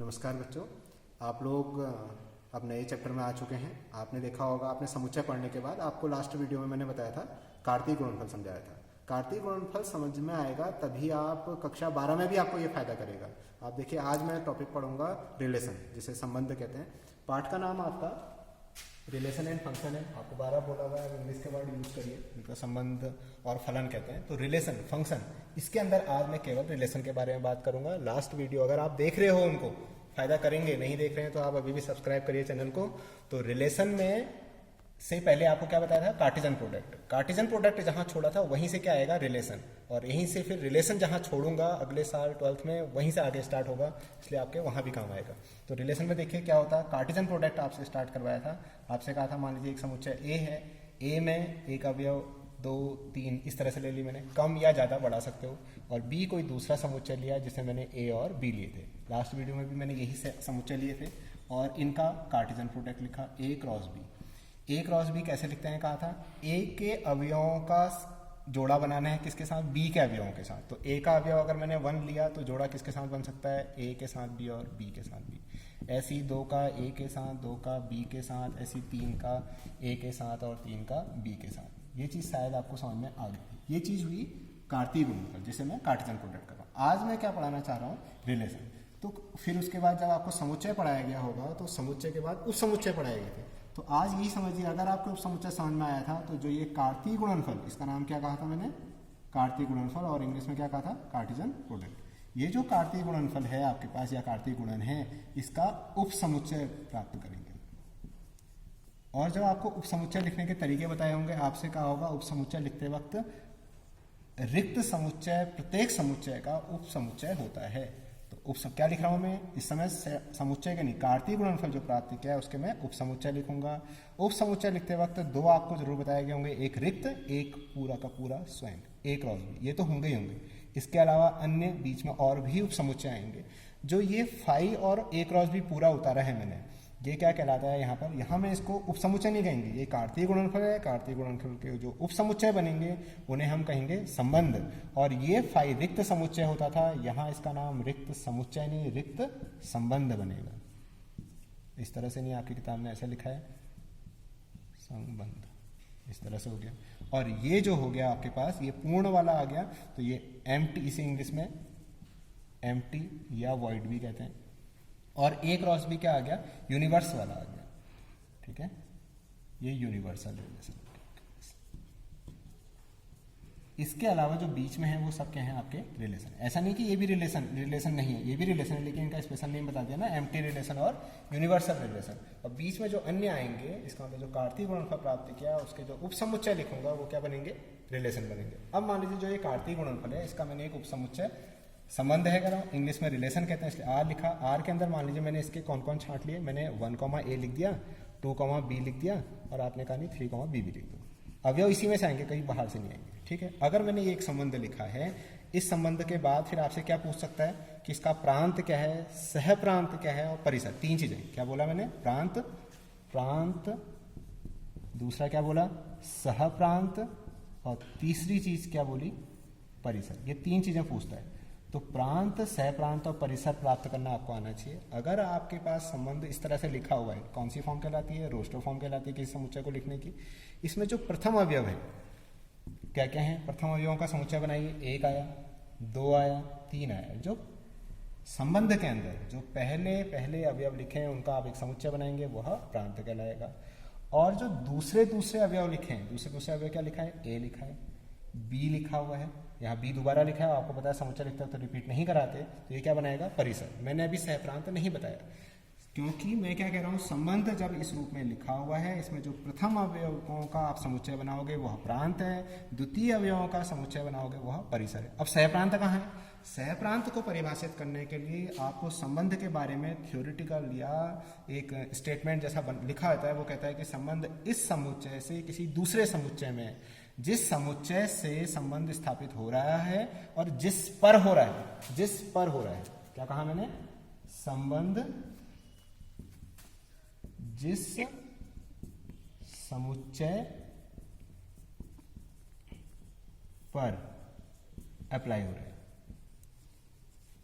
नमस्कार बच्चों। आप लोग अब नए चैप्टर में आ चुके हैं। आपने देखा होगा, आपने समुच्चय पढ़ने के बाद आपको लास्ट वीडियो में मैंने बताया था, कार्तीय गुणनफल समझाया था। कार्तीय गुणनफल समझ में आएगा तभी आप कक्षा 12 में भी आपको ये फायदा करेगा। आप देखिए, आज मैं टॉपिक पढ़ूंगा रिलेशन, जिसे संबंध कहते हैं। पाठ का नाम आपका रिलेशन एंड फंक्शन है। आपको 12 बोला हुआ है, इंग्लिश के वर्ड यूज करिए, इनका संबंध और फलन कहते हैं। तो रिलेशन, फंक्शन, इसके अंदर आज मैं केवल रिलेशन के बारे में बात करूंगा। लास्ट वीडियो अगर आप देख रहे हो उनको फायदा करेंगे, नहीं देख रहे हैं तो आप अभी भी सब्सक्राइब करिए चैनल को। तो रिलेशन में से पहले आपको क्या बताया था, कार्टेशियन प्रोडक्ट। कार्टेशियन प्रोडक्ट जहां छोड़ा था वहीं से क्या आएगा, रिलेशन, और यहीं से फिर रिलेशन जहां छोड़ूंगा अगले साल 12th में, वहीं से आगे स्टार्ट होगा, इसलिए आपके वहां भी काम आएगा। तो रिलेशन में देखिए क्या होता है, कार्टेशियन प्रोडक्ट आपसे स्टार्ट करवाया था। आपसे कहा था मान लीजिए एक समुच्चय ए है, ए में एक अवयव 2, 3 इस तरह से ले ली मैंने, कम या ज़्यादा बढ़ा सकते हो। और बी कोई दूसरा समुच्चय लिया जिसे मैंने ए और बी लिए थे। लास्ट वीडियो में भी मैंने यही से समुच्चय लिए थे और इनका कार्टेशियन प्रोडक्ट लिखा ए क्रॉस बी। ए क्रॉस बी कैसे लिखते हैं कहा था, ए के अवयवों का जोड़ा बनाना है किसके साथ, बी के अवयवों के साथ। तो ए का अवयव अगर मैंने 1 लिया तो जोड़ा किसके साथ बन सकता है, ए के साथ बी और बी के साथ बी। ऐसी 2 का ए के साथ, 2 का बी के साथ, ऐसी 3 का ए के साथ और 3 का बी के साथ। ये चीज़ शायद आपको समझ में आ गई। ये चीज़ हुई कार्तीय गुणनफल, जिसे मैं कार्टेशियन प्रोडक्ट कर रहा हूँ। आज मैं क्या पढ़ाना चाह रहा हूँ, रिलेशन। तो फिर उसके बाद जब आपको समुच्चय पढ़ाया गया होगा तो समुच्चय के बाद उप समुच्चय पढ़ाए गए थे। तो आज यही समझिए, अगर आपको उप समुच्चय समझ में आया था तो जो ये कार्तीय गुणनफल, इसका नाम क्या कहा था मैंने, कार्तीय गुणनफल, और इंग्लिश में क्या कहा था, कार्टेशियन प्रोडक्ट। ये जो कार्तीय गुणनफल है आपके पास या कार्तीय गुणन है, इसका उप समुच्चय प्राप्त करेंगे। और जब आपको उप समुच्चय लिखने के तरीके बताए होंगे, आपसे कहा होगा उप समुच्चय लिखते वक्त रिक्त समुच्चय, प्रत्येक समुच्चय का उप समुच्चय होता है। तो उप क्या लिख रहा हूं मैं इस समय, समुच्चय के नहीं, कार्तीय गुणनफल जो प्राप्त किया है उसके मैं उप समुच्चय लिखूंगा। उप समुच्चय लिखते वक्त 2 आपको जरूर बताए गए होंगे, एक रिक्त, एक पूरा का पूरा स्वयं, ए क्रॉस बी, ये तो होंगे ही होंगे। इसके अलावा अन्य बीच में और भी उप समुच्चय आएंगे। जो ये फाई और ए क्रॉस बी पूरा उतारा है मैंने, ये क्या कहलाता है यहाँ पर, यहाँ में इसको उप समुच्चय नहीं कहेंगे, ये कार्तीय गुणनफल है। कार्तीय गुणनफल के जो उप समुच्चय बनेंगे उन्हें हम कहेंगे संबंध। और ये फाई रिक्त समुच्चय होता था, यहाँ इसका नाम रिक्त समुच्चय नहीं, रिक्त संबंध बनेगा। इस तरह से नहीं, आपकी किताब में ऐसा लिखा है संबंध, इस तरह से हो गया। और ये जो हो गया आपके पास, ये पूर्ण वाला आ गया, तो ये एम्प्टी, इसे इंग्लिश में एम्प्टी या वॉइड भी कहते हैं। और ए क्रॉस बी क्या आ गया, यूनिवर्स वाला आ गया, ठीक है, ये यूनिवर्सल रिलेशन। इसके अलावा जो बीच में है वो सब क्या है आपके रिलेशन। ऐसा नहीं कि ये भी रिलेशन नहीं है, ये भी रिलेशन है, लेकिन इनका स्पेशल नेम बता दिया ना, एम्प्टी रिलेशन और यूनिवर्सल रिलेशन। और बीच में जो अन्य आएंगे, इसका मतलब जो कार्तीय गुणनफल प्राप्त किया उसके जो उप समुच्चय लिखूंगा वो क्या बनेंगे, रिलेशन बनेंगे। अब मान लीजिए जो ये कार्तीय गुणनफल है, इसका मैंने एक उप समुच्चय संबंध है करा, इंग्लिश में रिलेशन कहते हैं, इसलिए आर लिखा। आर के अंदर मान लीजिए मैंने इसके कौन कौन छांट लिए, मैंने 1, ए लिख दिया, 2, बी लिख दिया, और आपने कहा नहीं 3, बी भी लिख दो। अवयव इसी में से आएंगे, कहीं बाहर से नहीं आएंगे, ठीक है। अगर मैंने ये एक संबंध लिखा है, इस संबंध के बाद फिर आपसे क्या पूछ सकता है कि इसका प्रांत क्या है, सह प्रांत क्या है, और परिसर। 3 चीजें क्या बोला मैंने, प्रांत, दूसरा क्या बोला, सह प्रांत, और तीसरी चीज क्या बोली, परिसर। ये 3 चीजें पूछता है। तो प्रांत, सह प्रांत और परिसर प्राप्त करना आपको आना चाहिए। अगर आपके पास संबंध इस तरह से लिखा हुआ है, कौन सी फॉर्म कहलाती है, रोस्टर फॉर्म कहलाती है किसी समुच्चय को लिखने की। इसमें जो प्रथम अवयव है, क्या क्या है, प्रथम अवयवों का समुच्चय बनाइए, 1 आया, 2 आया, 3 आया। जो संबंध के अंदर जो पहले अवयव लिखे हैं उनका आप एक समुच्चय बनाएंगे, वह प्रांत कहलाएगा। और जो दूसरे अवयव लिखे हैं, दूसरे अवयव क्या लिखा है, ए लिखा है, बी लिखा हुआ है, यहाँ बी दोबारा लिखा है, आपको पता है समुच्चय लिखते हो तो रिपीट नहीं कराते, तो ये क्या बनाएगा, परिसर। मैंने अभी सह प्रांत नहीं बताया, क्योंकि मैं क्या कह रहा हूँ, संबंध जब इस रूप में लिखा हुआ है, इसमें जो प्रथम अवयवों का आप समुच्चय बनाओगे वह प्रांत है, द्वितीय अवयवों का समुच्चय बनाओगे वह परिसर है। अब सह प्रांत कहाँ है, सह प्रांत को परिभाषित करने के लिए आपको संबंध के बारे में थ्योरेटिकल या एक स्टेटमेंट जैसा लिखा होता है, वो कहता है कि संबंध इस समुच्चय से किसी दूसरे समुच्चय में, जिस समुच्चय से संबंध स्थापित हो रहा है और जिस पर हो रहा है, क्या कहा मैंने, संबंध जिस समुच्चय पर अप्लाई हो रहा है,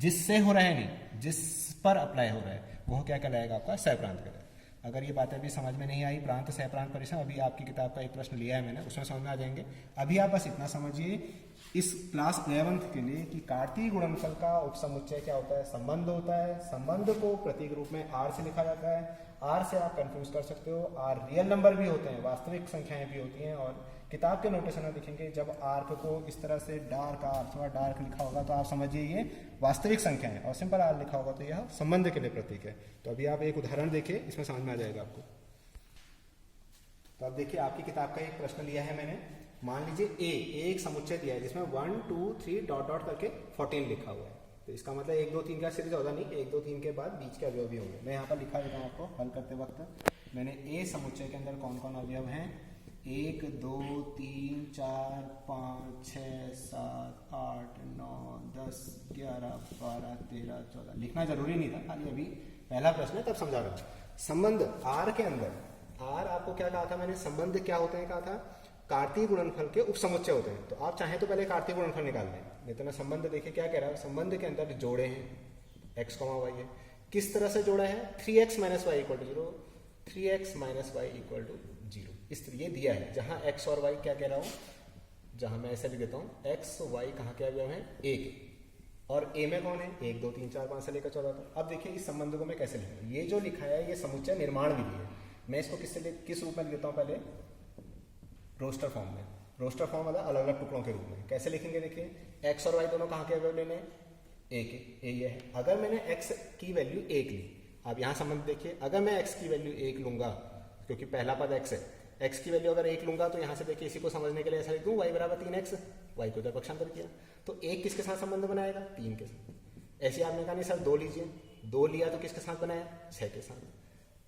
जिससे हो रहा है नहीं, जिस पर अप्लाई हो रहा है वो क्या कहलाएगा? आपका सह प्रांत कहलाएगा। अगर ये बातें भी समझ में नहीं आई, प्रांत सह प्रांत परिसर, अभी आपकी किताब का एक प्रश्न लिया है मैंने, उसमें समझ में आ जाएंगे। अभी आप बस इतना समझिए इस क्लास 11th के लिए कि कार्तीय गुणनफल का उपसमुच्चय क्या होता है? संबंध होता है। संबंध को प्रतीक रूप में आर से लिखा जाता है। आर से आप कंफ्यूज कर सकते हो, आर रियल नंबर भी होते हैं, वास्तविक संख्याएं भी होती हैं। और किताब के नोटेशन में देखेंगे जब आर्क को इस तरह से डार्क आर अथवा डार्क लिखा होगा तो आप समझिए ये वास्तविक संख्या है, और सिंपल आर लिखा होगा तो यह संबंध के लिए प्रतीक है। तो अभी आप एक उदाहरण देखिए, इसमें समझ में आ जाएगा आपको। तो अब देखिए आपकी किताब का एक प्रश्न लिया है मैंने। मान लीजिए एक समुच्चय दिया है जिसमें 1 2 3 डॉट डॉट करके 14 लिखा हुआ है। तो इसका मतलब 1 2 3 का सीरीज होगा नहीं, 1 2 3 के बाद बीच के अवयव भी होंगे। मैं यहाँ पर लिखा देता हूँ आपको हल करते वक्त। मैंने ए समुच्चय के अंदर कौन कौन अवयव हैं? 1 2 3 4 5 6 7 8 9 10 11 12 13 14 लिखना जरूरी नहीं था, खाली अभी पहला प्रश्न है तब समझा रहा हूँ। संबंध आर के अंदर, आर आपको क्या कहा था मैंने? संबंध क्या होते हैं कहा था? कार्तीय गुणनफल के उपसमुच्चय होते हैं। तो आप चाहें तो पहले कार्तीय गुणनफल निकाल लें, नहीं तो ना संबंध देखिए क्या कह रहा है। संबंध के अंदर जोड़े हैं x, y है। किस तरह से जोड़ा है? 3x - y = 0, 3x - y = 0। इस तरह ये दिया है, जहां x और y क्या कह रहा हूं, जहां मैं ऐसे लिख देता हूं x y कहां के अवयव हैं? a के। और a में कौन है? 1 2 3 4 5 से लेकर 14 तक। अब देखिए इस संबंध को मैं कैसे लिखूं? ये जो लिखा है ये समुच्चय निर्माण विधि है। मैं इसको किस रूप में लिख देता हूं? पहले रोस्टर फॉर्म में। रोस्टर फॉर्म मतलब अलग अलग टुकड़ों के रूप में। कैसे लिखेंगे? देखिए x और y दोनों कहाँ के अवयव लेने? a के। a ये है। अगर मैंने x की वैल्यू 1 ली, अब यहाँ संबंध देखिए, अगर मैं x की वैल्यू 1 लूंगा, क्योंकि पहला पद x है, x की वैल्यू अगर 1 लूंगा तो यहाँ से देखिए इसी को समझने के लिए ऐसा लिख दूं, y = 3x, y को इधर पक्षांतर किया तो 1 किसके साथ संबंध बनाएगा? 3 के साथ। ऐसे आपने कहा नहीं सर 2 लीजिए, 2 लिया तो किसके साथ बनाया? 6 के साथ।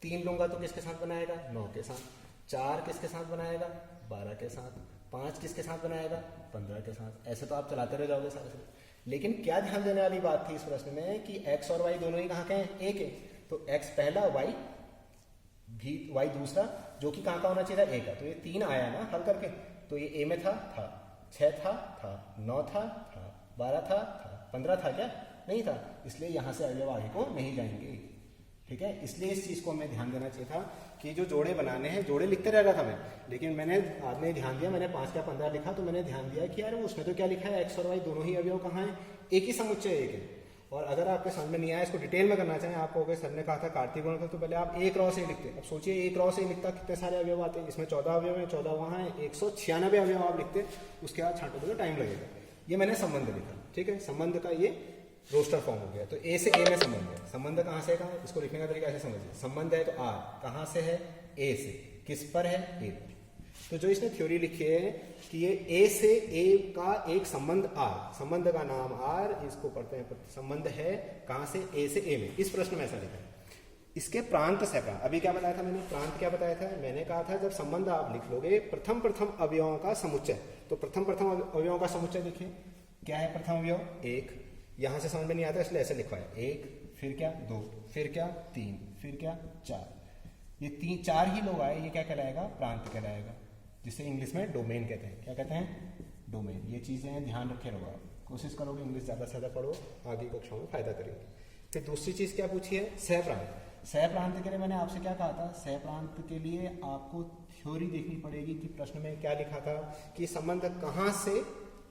3 लूंगा तो किसके साथ बनाएगा? 9 के साथ। 4 किसके साथ बनाएगा? 12 के साथ। 5 किसके साथ बनाएगा? 15 के साथ। ऐसे तो आप चलाते रह जाओगे सारे। लेकिन क्या ध्यान देने वाली बात थी इस प्रश्न में कि x और y दोनों ही कहाँ के हैं? a के। तो x पहला, y दूसरा, जो कि कहाँ का होना चाहिए था? a का। तो ये 3 आया ना हल करके, तो ये a में था 6 था 9 था 12 था 15 था क्या? नहीं था। इसलिए यहाँ से अवयव आगे को नहीं जाएंगे। ठीक है, इसलिए इस चीज को हमें ध्यान देना चाहिए था कि जो जोड़े बनाने हैं, जोड़े लिखते रह रहा था मैं, लेकिन आपने ध्यान दिया, मैंने 5 का 15 लिखा तो मैंने ध्यान दिया कि यार उसमें तो क्या लिखा है? x और y दोनों ही अवयव कहाँ हैं? एक ही समुच्चय एक है। और अगर आपके समझ में नहीं आया, इसको डिटेल में करना चाहें, आप कहोगे सर ने कहा था कार्तीय गुणनफल, तो पहले आप एक रॉ से ही लिखते। अब सोचिए एक रॉ से ही लिखता कितने सारे अवयव आते हैं? इसमें 14 अवयव हैं, 14 वहाँ हैं, 196 अवयव आप लिखते, उसके बाद छांटोगे तो टाइम लगेगा। ये मैंने संबंध लिखा। ठीक है, संबंध का ये रोस्टर फॉर्म हो गया। तो ए से ए में संबंध है। संबंध कहाँ से? कहाँ? इसको लिखने का तरीका ऐसे समझिए। संबंध है तो आर कहाँ से है? ए से। किस पर है? ए पर। तो जो इसने थ्योरी लिखी है कि ये ए से ए का एक संबंध आर, संबंध का नाम आर, इसको पढ़ते हैं, संबंध है कहाँ से? ए से ए में। इस प्रश्न में ऐसा लिखा है। इसके प्रांत से प्रांत, अभी क्या बताया था मैंने? प्रांत क्या बताया था? मैंने कहा था जब संबंध आप लिख लोगे प्रथम अवयवों का समुच्चय, तो प्रथम अवयवों का समुच्चय देखिए क्या है? प्रथम अवयव 1, यहां से समझ में नहीं आता इसलिए ऐसे लिखवाया 1, फिर क्या 2, फिर क्या 3, फिर क्या 4। ये 4 ही लोग आए, ये क्या कहलाएगा? प्रांत कहलाएगा, जिसे इंग्लिश में डोमेन कहते हैं। क्या कहते हैं? डोमेन। ये चीजें ध्यान रखे रहो, आप कोशिश करोगे इंग्लिश ज्यादा से ज्यादा पढ़ो, आगे कक्षाओं में फायदा करेंगे। फिर दूसरी चीज क्या पूछी है? सह प्रांत। सह प्रांत के लिए मैंने आपसे क्या कहा था? सह प्रांत के लिए आपको थ्योरी देखनी पड़ेगी कि प्रश्न में क्या लिखा था कि संबंध कहां से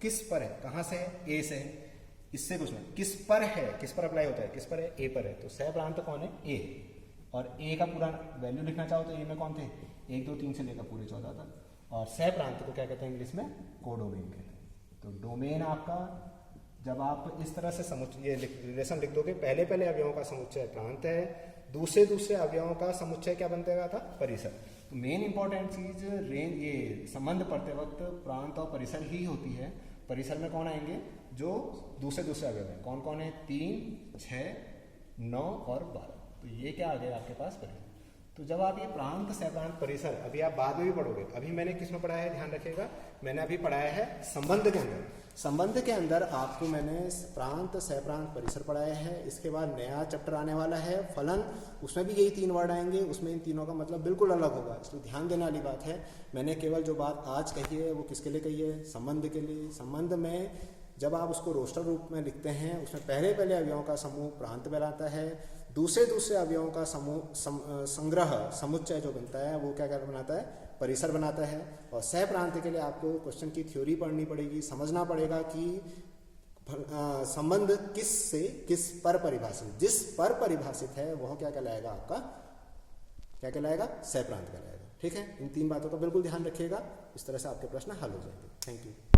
किस पर है? कहां से है? ए से है। इससे कुछ नहीं, किस पर है? किस पर अप्लाई होता है? किस पर है? ए पर है। तो सह प्रांत कौन है? ए। और ए का पूरा वैल्यू लिखना चाहो तो ए में कौन थे? 1 2 3 से लेकर पूरे 14 तक। और सह प्रांत को क्या कहते हैं इंग्लिश में? कोडोमेन कहते हैं। तो डोमेन आपका, जब आप इस तरह से ये रिलेशन लिख दोगे, पहले अवयवों का समुच्चय प्रांत है, दूसरे अवयवों का समुच्चय क्या बनतेगा था? परिसर। तो मेन इंपॉर्टेंट चीज ये संबंध पढ़ते वक्त प्रांत और परिसर ही होती है। परिसर में कौन आएंगे? जो दूसरे अवयव हैं। कौन कौन है? 3 6 9 और 12। तो ये क्या आ गया आपके पास? परिसर। तो जब आप ये प्रांत, सहप्रांत, परिसर, अभी आप बाद में भी पढ़ोगे, अभी मैंने किस में पढ़ाया है ध्यान रखिएगा, मैंने अभी पढ़ाया है संबंध के अंदर। संबंध के अंदर आपको मैंने प्रांत, सहप्रांत, परिसर पढ़ाया है। इसके बाद नया चैप्टर आने वाला है फलन, उसमें भी यही 3 वर्ड आएंगे, उसमें इन तीनों का मतलब बिल्कुल अलग होगा। इसलिए ध्यान देने वाली बात है, मैंने केवल जो बात आज कही है वो किसके लिए कही है? संबंध के लिए। संबंध में जब आप उसको रोस्टर रूप में लिखते हैं, उसमें पहले पहले अवयवों का समूह प्रांत बनाता है, दूसरे अवयवों का समूह संग्रह समुच्चय जो बनता है वो क्या बनाता है, परिसर बनाता है। और सह प्रांत के लिए आपको क्वेश्चन की थ्योरी पढ़नी पड़ेगी, समझना पड़ेगा कि संबंध किस से किस पर परिभाषित, जिस पर परिभाषित है वह क्या कहलाएगा, आपका क्या कहलाएगा, सह प्रांत कहलाएगा। ठीक है, इन 3 बातों का बिल्कुल ध्यान रखिएगा, इस तरह से आपके प्रश्न हल हो जाएंगे। Thank you.